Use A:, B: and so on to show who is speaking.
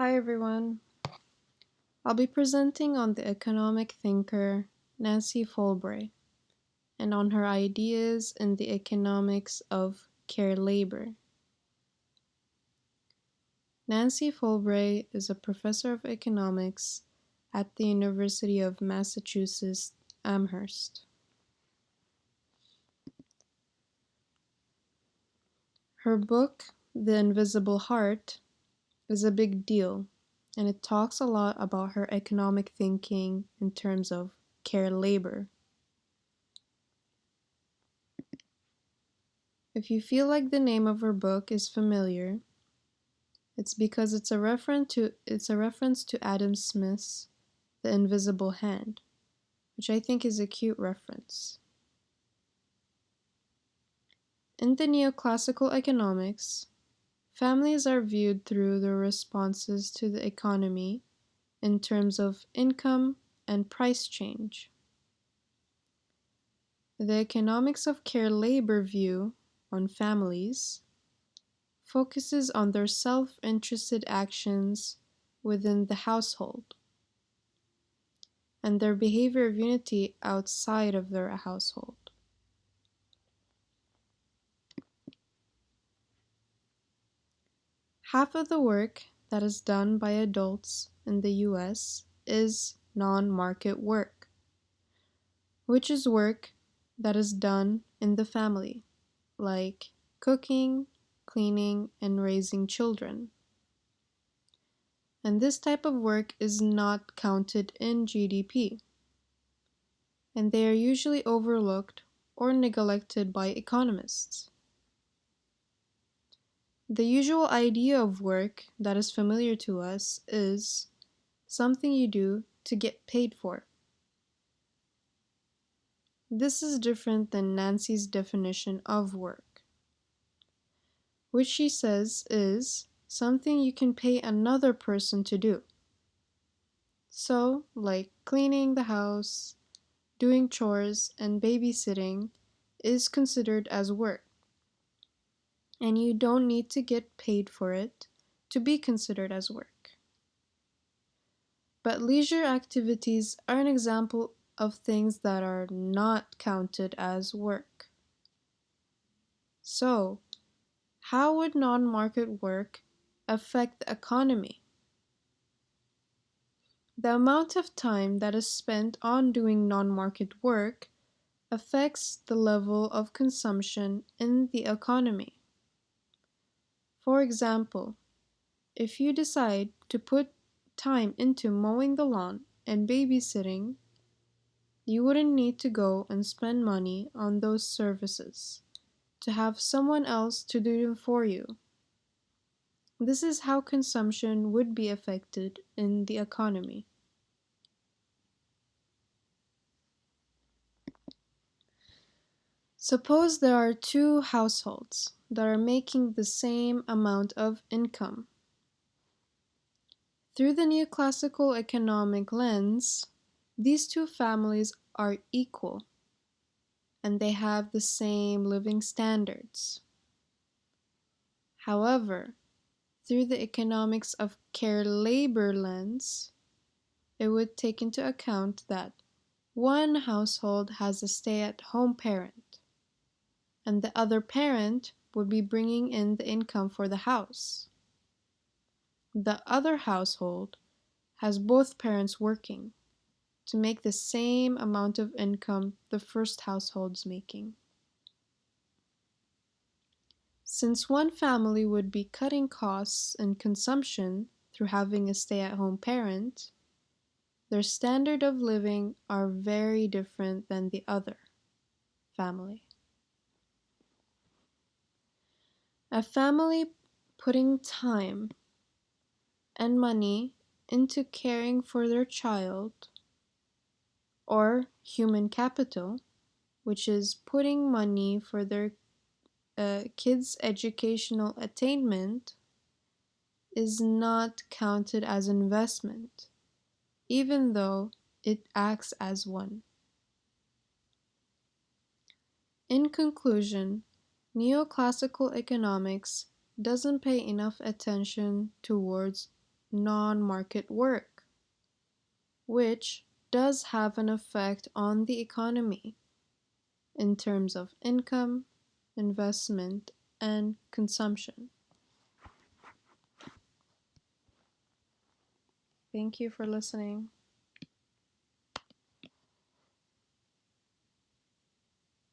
A: Hi everyone. I'll be presenting on the economic thinker Nancy Folbre and on her ideas in the economics of care labor. Nancy Folbre is a professor of economics at the University of Massachusetts Amherst. Her book, The Invisible Heart, is a big deal, and it talks a lot about her economic thinking in terms of care labor. If you feel like the name of her book is familiar, it's because it's a reference to Adam Smith's The Invisible Hand, which I think is a cute reference. In the neoclassical economics, families are viewed through their responses to the economy in terms of income and price change. The economics of care labor view on families focuses on their self-interested actions within the household and their behavior of unity outside of their household. Half of the work that is done by adults in the US is non-market work, which is work that is done in the family, like cooking, cleaning, and raising children. And this type of work is not counted in GDP, and they are usually overlooked or neglected by economists. The usual idea of work that is familiar to us is something you do to get paid for. This is different than Nancy's definition of work, which she says is something you can pay another person to do. So, like cleaning the house, doing chores, and babysitting is considered as work, and you don't need to get paid for it to be considered as work. But leisure activities are an example of things that are not counted as work. So, how would non-market work affect the economy? The amount of time that is spent on doing non-market work affects the level of consumption in the economy. For example, if you decide to put time into mowing the lawn and babysitting, you wouldn't need to go and spend money on those services to have someone else to do them for you. This is how consumption would be affected in the economy. Suppose there are two households that are making the same amount of income. Through the neoclassical economic lens, these two families are equal and they have the same living standards. However, through the economics of care labor lens, it would take into account that one household has a stay-at-home parent, and the other parent would be bringing in the income for the house. The other household has both parents working to make the same amount of income the first household's making. Since one family would be cutting costs and consumption through having a stay-at-home parent, their standard of living are very different than the other family. A family putting time and money into caring for their child, or human capital, which is putting money for their kids' educational attainment, is not counted as investment, even though it acts as one. In conclusion, neoclassical economics doesn't pay enough attention towards non-market work, which does have an effect on the economy in terms of income, investment, and consumption. Thank you for listening.